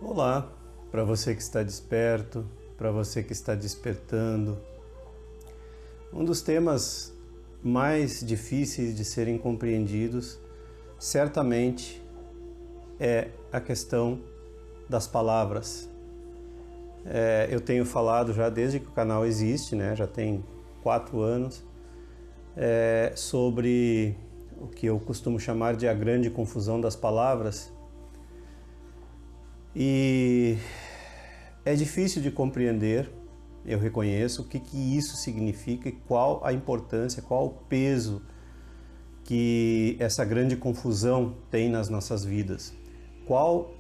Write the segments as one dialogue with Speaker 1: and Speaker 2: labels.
Speaker 1: Olá, para você que está desperto, para você que está despertando. Um dos temas mais difíceis de serem compreendidos, certamente, é a questão das palavras. Eu tenho falado já desde que o canal existe, já tem 4 anos, sobre o que eu costumo chamar de a grande confusão das palavras. E é difícil de compreender, eu reconheço, o que isso significa e qual a importância, qual o peso que essa grande confusão tem nas nossas vidas. Qual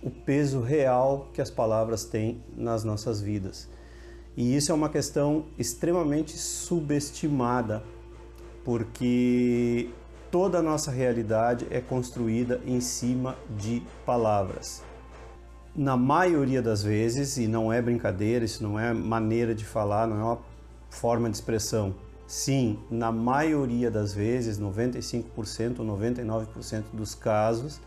Speaker 1: o peso real que as palavras têm nas nossas vidas. E isso é uma questão extremamente subestimada, porque toda a nossa realidade é construída em cima de palavras. Na maioria das vezes, e não é brincadeira, isso não é maneira de falar, não é uma forma de expressão. Sim, na maioria das vezes, 95% ou 99% dos casos,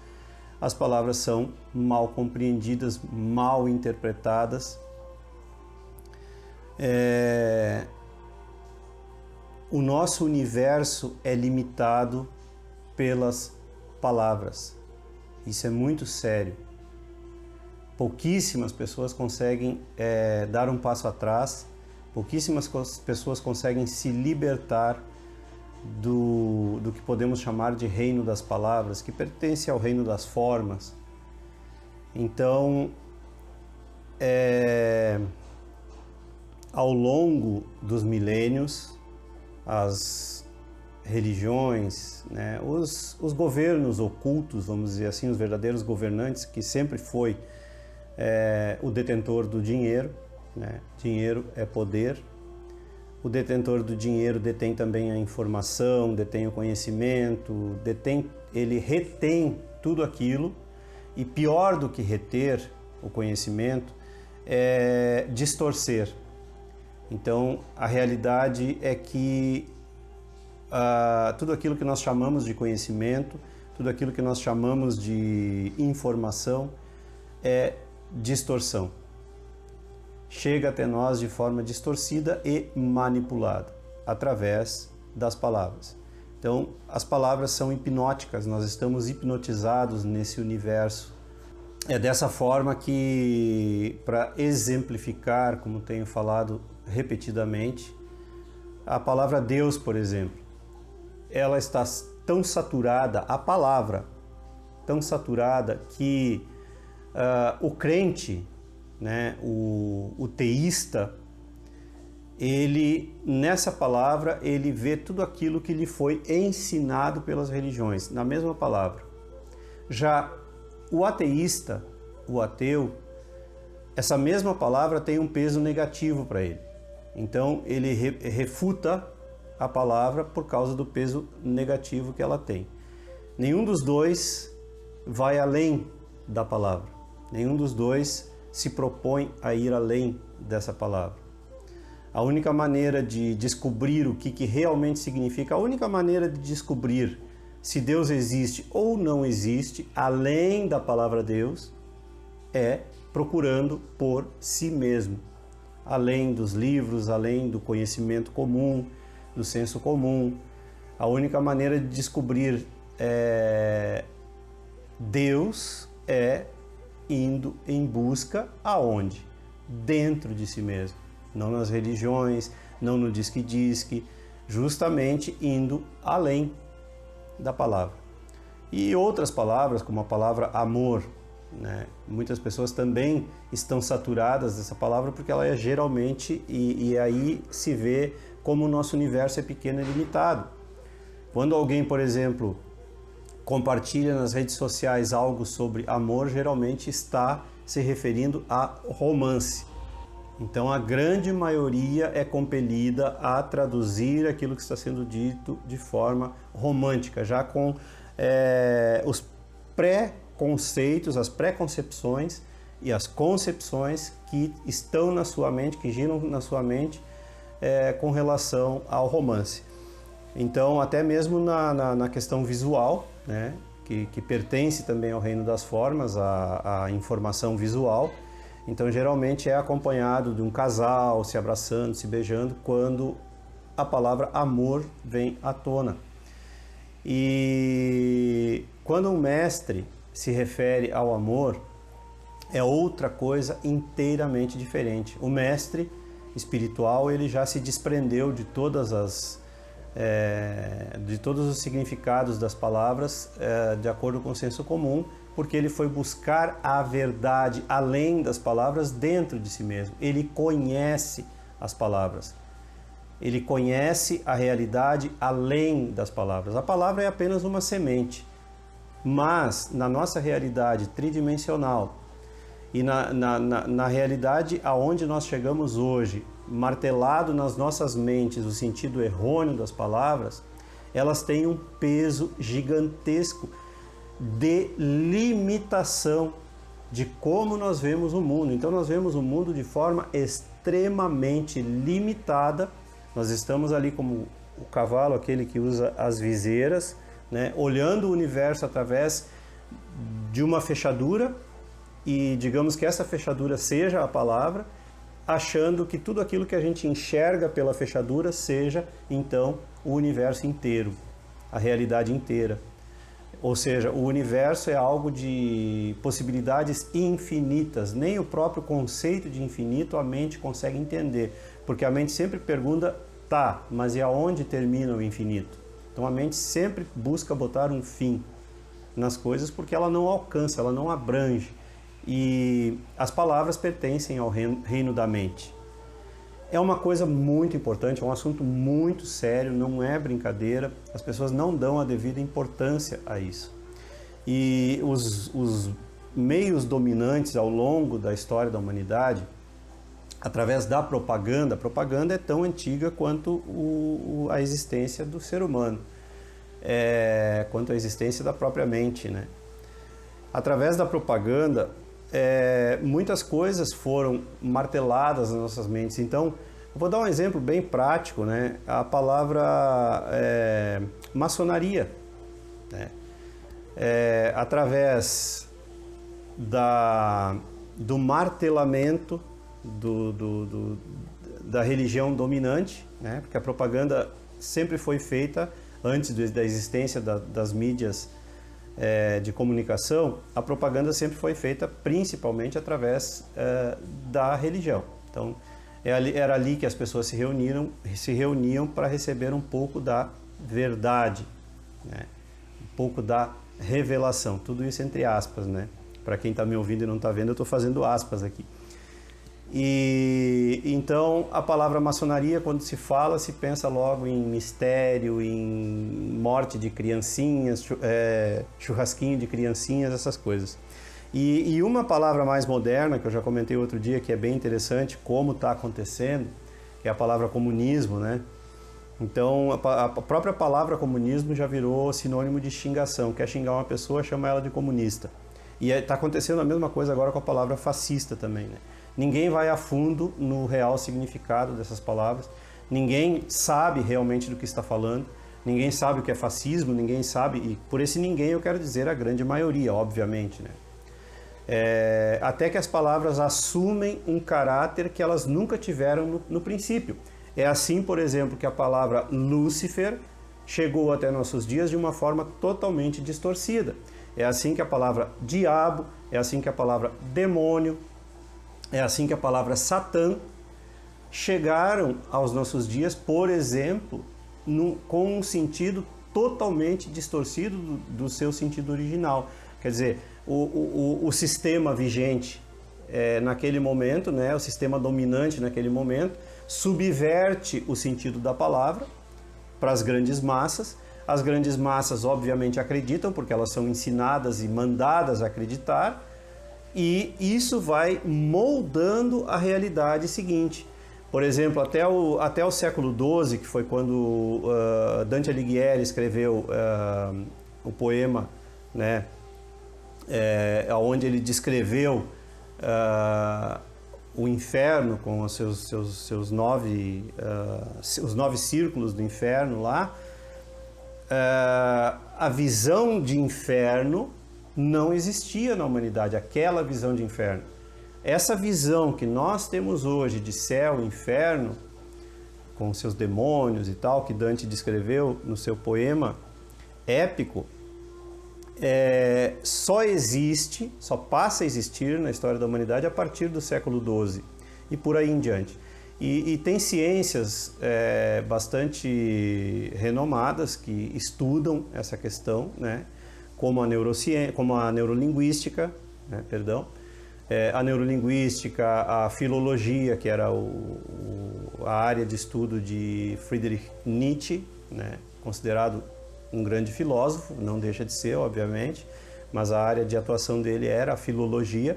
Speaker 1: as palavras são mal compreendidas, mal interpretadas. O nosso universo é limitado pelas palavras. Isso é muito sério. Pouquíssimas pessoas conseguem dar um passo atrás, pouquíssimas pessoas conseguem se libertar do que podemos chamar de reino das palavras, que pertence ao reino das formas. Então, ao longo dos milênios, as religiões, os governos ocultos, vamos dizer assim, os verdadeiros governantes, que sempre foi o detentor do dinheiro, dinheiro é poder. O detentor do dinheiro detém também a informação, detém o conhecimento, ele retém tudo aquilo, e pior do que reter o conhecimento é distorcer. Então a realidade é que tudo aquilo que nós chamamos de conhecimento, tudo aquilo que nós chamamos de informação é distorção. Chega até nós de forma distorcida e manipulada através das palavras. Então, as palavras são hipnóticas, nós estamos hipnotizados nesse universo. É dessa forma que, para exemplificar, como tenho falado repetidamente, a palavra Deus, por exemplo, ela está tão saturada, a palavra tão saturada que o crente, o teísta, ele, nessa palavra, ele vê tudo aquilo que lhe foi ensinado pelas religiões, na mesma palavra. Já o ateísta, o ateu, essa mesma palavra tem um peso negativo para ele. Então, ele refuta a palavra por causa do peso negativo que ela tem. Nenhum dos dois vai além da palavra. Nenhum dos dois se propõe a ir além dessa palavra. A única maneira de descobrir o que realmente significa, a única maneira de descobrir se Deus existe ou não existe, além da palavra Deus, é procurando por si mesmo. Além dos livros, além do conhecimento comum, do senso comum. A única maneira de descobrir Deus é indo em busca aonde? Dentro de si mesmo. Não nas religiões, não no disque-disque, justamente indo além da palavra. E outras palavras, como a palavra amor, muitas pessoas também estão saturadas dessa palavra porque ela é geralmente, e aí se vê como o nosso universo é pequeno e limitado. Quando alguém, por exemplo, compartilha nas redes sociais algo sobre amor, geralmente está se referindo a romance. Então a grande maioria é compelida a traduzir aquilo que está sendo dito de forma romântica, já com os pré-conceitos, as pré-concepções e as concepções que estão na sua mente, que giram na sua mente com relação ao romance. Então, até mesmo na questão visual, que pertence também ao reino das formas, a informação visual. Então, geralmente é acompanhado de um casal se abraçando, se beijando, quando a palavra amor vem à tona. E quando um mestre se refere ao amor, é outra coisa inteiramente diferente. O mestre espiritual, ele já se desprendeu de todos os significados das palavras de acordo com o senso comum, porque ele foi buscar a verdade além das palavras dentro de si mesmo. Ele conhece as palavras. Ele conhece a realidade além das palavras. A palavra é apenas uma semente, mas na nossa realidade tridimensional e na realidade aonde nós chegamos hoje, martelado nas nossas mentes o sentido errôneo das palavras, elas têm um peso gigantesco de limitação de como nós vemos o mundo. Então nós vemos o mundo de forma extremamente limitada. Nós estamos ali como o cavalo, aquele que usa as viseiras, né, olhando o universo através de uma fechadura, e digamos que essa fechadura seja a palavra, achando que tudo aquilo que a gente enxerga pela fechadura seja, então, o universo inteiro, a realidade inteira. Ou seja, o universo é algo de possibilidades infinitas. Nem o próprio conceito de infinito a mente consegue entender, porque a mente sempre pergunta, tá, mas e aonde termina o infinito? Então a mente sempre busca botar um fim nas coisas porque ela não alcança, ela não abrange. E as palavras pertencem ao reino da mente. É uma coisa muito importante, é um assunto muito sério, não é brincadeira, as pessoas não dão a devida importância a isso. E os meios dominantes ao longo da história da humanidade, através da propaganda, a propaganda é tão antiga quanto a existência do ser humano, quanto a existência da própria mente, né? Através da propaganda, muitas coisas foram marteladas nas nossas mentes. Então, eu vou dar um exemplo bem prático, né? A palavra maçonaria, né? Através do martelamento da religião dominante, né? Porque a propaganda sempre foi feita antes da existência das mídias de comunicação. A propaganda sempre foi feita principalmente através da religião. Então, era ali que as pessoas se reuniam para receber um pouco da verdade, né? Um pouco da revelação. Tudo isso entre aspas, né? Para quem está me ouvindo e não está vendo, eu estou fazendo aspas aqui. E então a palavra maçonaria, quando se fala, se pensa logo em mistério, em morte de criancinhas, churrasquinho de criancinhas, essas coisas. E uma palavra mais moderna, que eu já comentei outro dia, que é bem interessante como está acontecendo, que é a palavra comunismo, né? Então a própria palavra comunismo já virou sinônimo de xingação. Quer xingar uma pessoa, chama ela de comunista. E está acontecendo a mesma coisa agora com a palavra fascista também, né? Ninguém vai a fundo no real significado dessas palavras, ninguém sabe realmente do que está falando, ninguém sabe o que é fascismo, ninguém sabe, e por esse ninguém eu quero dizer a grande maioria, obviamente, né? Até que as palavras assumem um caráter que elas nunca tiveram no princípio. É assim, por exemplo, que a palavra Lúcifer chegou até nossos dias de uma forma totalmente distorcida. É assim que a palavra diabo, é assim que a palavra demônio, é assim que a palavra Satã chegaram aos nossos dias, por exemplo, com um sentido totalmente distorcido do seu sentido original. Quer dizer, o sistema vigente naquele momento, né, o sistema dominante naquele momento, subverte o sentido da palavra para as grandes massas. As grandes massas, obviamente, acreditam, porque elas são ensinadas e mandadas a acreditar, e isso vai moldando a realidade seguinte. Por exemplo, até o século XII, que foi quando Dante Alighieri escreveu o poema, né, onde ele descreveu o inferno com os os 9 círculos do inferno lá. a visão de inferno não existia na humanidade, aquela visão de inferno. Essa visão que nós temos hoje de céu e inferno, com seus demônios e tal, que Dante descreveu no seu poema épico, só existe, só passa a existir na história da humanidade a partir do século XII e por aí em diante. E tem ciências bastante renomadas que estudam essa questão, né? Como a neurociência, como a neurolinguística, né? A neurolinguística, a filologia, que era a área de estudo de Friedrich Nietzsche, né? Considerado um grande filósofo, não deixa de ser, obviamente, mas a área de atuação dele era a filologia,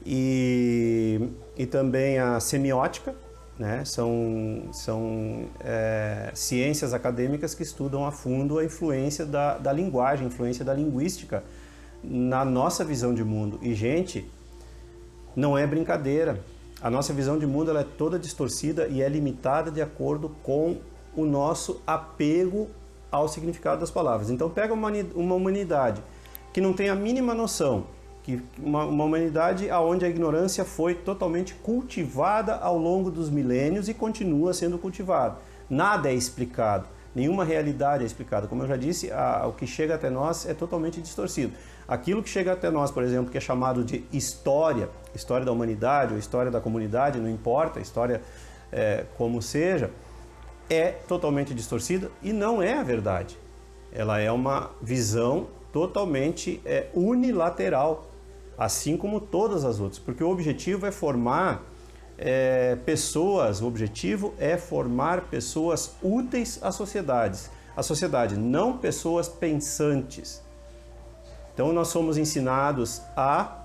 Speaker 1: e também a semiótica, né? São ciências acadêmicas que estudam a fundo a influência da linguagem, a influência da linguística na nossa visão de mundo. E, gente, não é brincadeira. A nossa visão de mundo ela é toda distorcida e é limitada de acordo com o nosso apego ao significado das palavras. Então, pega uma humanidade que não tem a mínima noção, uma humanidade onde a ignorância foi totalmente cultivada ao longo dos milênios e continua sendo cultivada. Nada é explicado, nenhuma realidade é explicada. Como eu já disse, o que chega até nós é totalmente distorcido. Aquilo que chega até nós, por exemplo, que é chamado de história da humanidade ou história da comunidade, não importa, história como seja, é totalmente distorcida e não é a verdade. Ela é uma visão totalmente unilateral, assim como todas as outras, porque o objetivo é formar pessoas, o objetivo é formar pessoas úteis à sociedade, não pessoas pensantes. Então nós somos ensinados a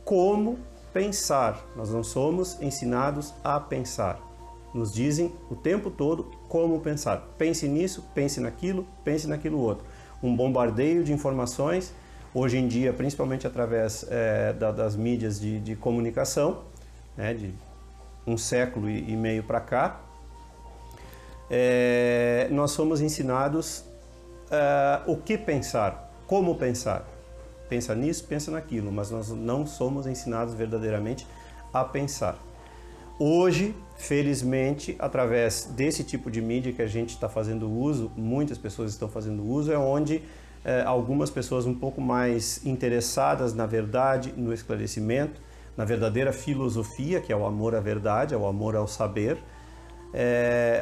Speaker 1: como pensar, nós não somos ensinados a pensar. Nos dizem o tempo todo como pensar. Pense nisso, pense naquilo outro. Um bombardeio de informações, hoje em dia, principalmente através das mídias de comunicação, né, de um século e meio para cá, nós somos ensinados o que pensar, como pensar. Pensa nisso, pensa naquilo, mas nós não somos ensinados verdadeiramente a pensar. Hoje, felizmente, através desse tipo de mídia que a gente está fazendo uso, muitas pessoas estão fazendo uso, é onde algumas pessoas um pouco mais interessadas na verdade, no esclarecimento, na verdadeira filosofia, que é o amor à verdade, é o amor ao saber,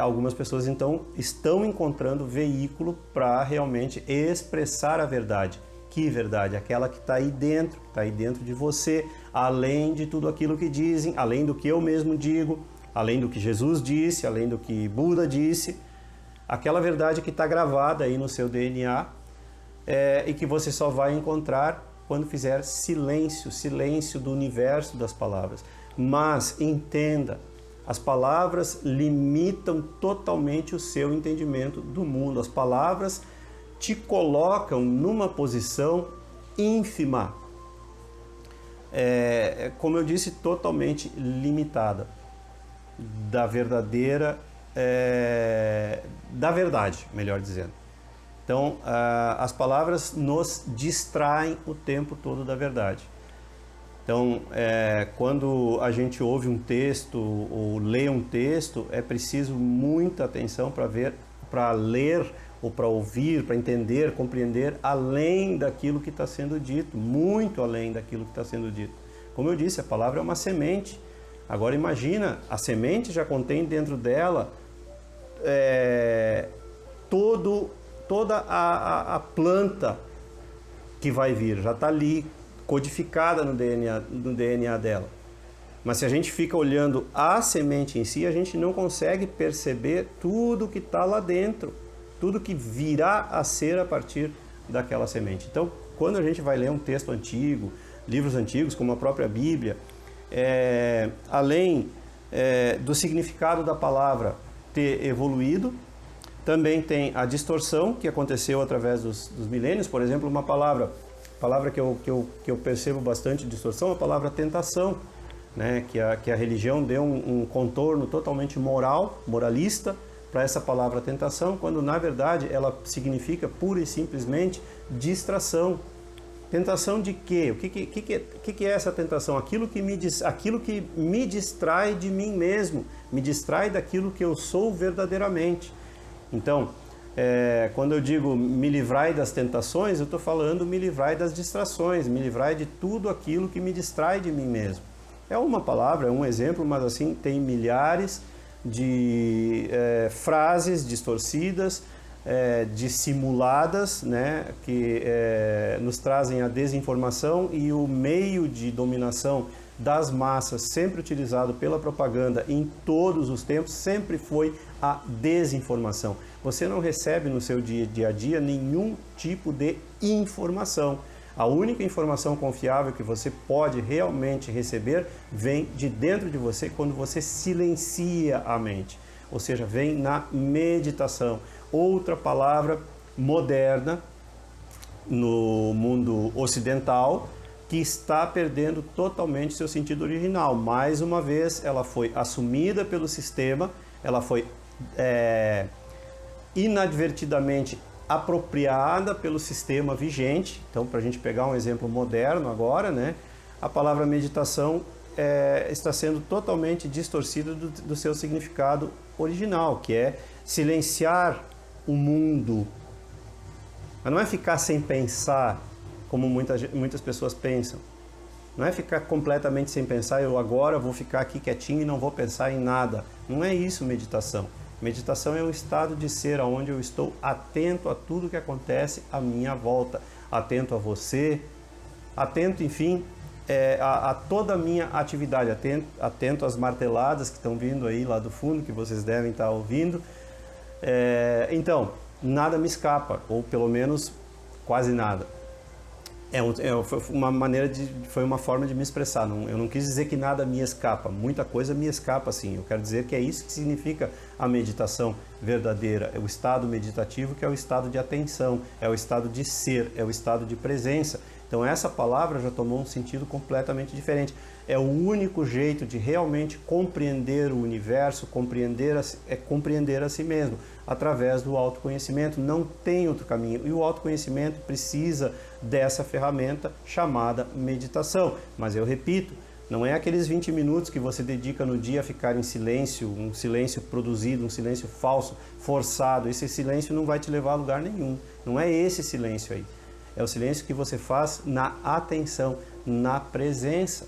Speaker 1: algumas pessoas então estão encontrando veículo para realmente expressar a verdade. Que verdade? Aquela que está aí dentro de você, além de tudo aquilo que dizem, além do que eu mesmo digo, além do que Jesus disse, além do que Buda disse, aquela verdade que está gravada aí no seu DNA e que você só vai encontrar quando fizer silêncio do universo das palavras. Mas entenda, as palavras limitam totalmente o seu entendimento do mundo. As palavras te colocam numa posição ínfima, como eu disse, totalmente limitada da verdadeira, da verdade, melhor dizendo. Então, as palavras nos distraem o tempo todo da verdade. Então, quando a gente ouve um texto ou lê um texto, é preciso muita atenção para ler ou para ouvir, para entender, compreender além daquilo que está sendo dito, muito além daquilo que está sendo dito. Como eu disse, a palavra é uma semente. Agora imagina, a semente já contém dentro dela toda a planta que vai vir, já está ali codificada no DNA dela. Mas se a gente fica olhando a semente em si, a gente não consegue perceber tudo que está lá dentro, tudo que virá a ser a partir daquela semente. Então, quando a gente vai ler um texto antigo, livros antigos, como a própria Bíblia, além do significado da palavra ter evoluído, também tem a distorção que aconteceu através dos milênios. Por exemplo, uma palavra que eu percebo bastante distorção é a palavra tentação, né? Que a religião deu um contorno totalmente moralista, para essa palavra tentação, quando na verdade ela significa pura e simplesmente distração. Tentação de quê? O que é essa tentação? Aquilo que me distrai de mim mesmo, me distrai daquilo que eu sou verdadeiramente. Então, quando eu digo me livrai das tentações, eu estou falando me livrai das distrações, me livrai de tudo aquilo que me distrai de mim mesmo. É uma palavra, é um exemplo, mas assim tem milhares de frases distorcidas, dissimuladas, né, que nos trazem a desinformação, e o meio de dominação das massas, sempre utilizado pela propaganda em todos os tempos, sempre foi a desinformação. Você não recebe no seu dia a dia nenhum tipo de informação. A única informação confiável que você pode realmente receber vem de dentro de você quando você silencia a mente, ou seja, vem na meditação. Outra palavra moderna no mundo ocidental que está perdendo totalmente seu sentido original. Mais uma vez, ela foi assumida pelo sistema, ela foi inadvertidamente apropriada pelo sistema vigente. Então, para a gente pegar um exemplo moderno agora, né, a palavra meditação está sendo totalmente distorcida do seu significado original, que é silenciar o mundo. Mas não é ficar sem pensar, como muitas pessoas pensam. Não é ficar completamente sem pensar, eu agora vou ficar aqui quietinho e não vou pensar em nada. Não é isso meditação. Meditação é um estado de ser onde eu estou atento a tudo que acontece à minha volta, atento a você, atento, enfim, a toda a minha atividade, atento às marteladas que estão vindo aí lá do fundo, que vocês devem estar ouvindo. Então, nada me escapa, ou pelo menos quase nada. Foi uma forma de me expressar. Eu não quis dizer que nada me escapa, muita coisa me escapa sim. Eu quero dizer que é isso que significa a meditação verdadeira, é o estado meditativo, que é o estado de atenção, é o estado de ser, é o estado de presença. Então essa palavra já tomou um sentido completamente diferente. É o único jeito de realmente compreender o universo, compreender a si mesmo, através do autoconhecimento. Não tem outro caminho. E o autoconhecimento precisa dessa ferramenta chamada meditação. Mas eu repito, não é aqueles 20 minutos que você dedica no dia a ficar em silêncio, um silêncio produzido, um silêncio falso, forçado. Esse silêncio não vai te levar a lugar nenhum. Não é esse silêncio aí. É o silêncio que você faz na atenção, na presença.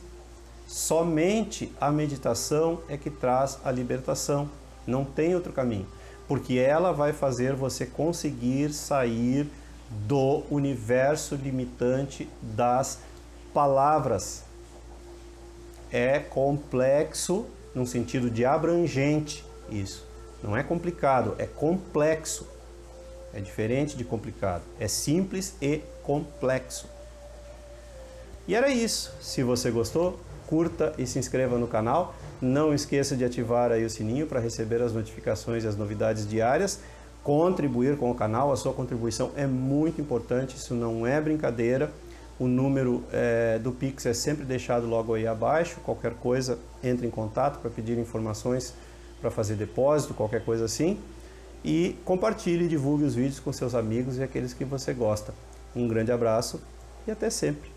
Speaker 1: Somente a meditação é que traz a libertação. Não tem outro caminho. Porque ela vai fazer você conseguir sair do universo limitante das palavras. É complexo no sentido de abrangente isso. Não é complicado, é complexo. É diferente de complicado. É simples e complexo. E era isso. Se você gostou, curta e se inscreva no canal. Não esqueça de ativar aí o sininho para receber as notificações e as novidades diárias. Contribuir com o canal, a sua contribuição é muito importante, isso não é brincadeira. O número do Pix é sempre deixado logo aí abaixo. Qualquer coisa, entre em contato para pedir informações para fazer depósito, qualquer coisa assim. E compartilhe e divulgue os vídeos com seus amigos e aqueles que você gosta. Um grande abraço e até sempre!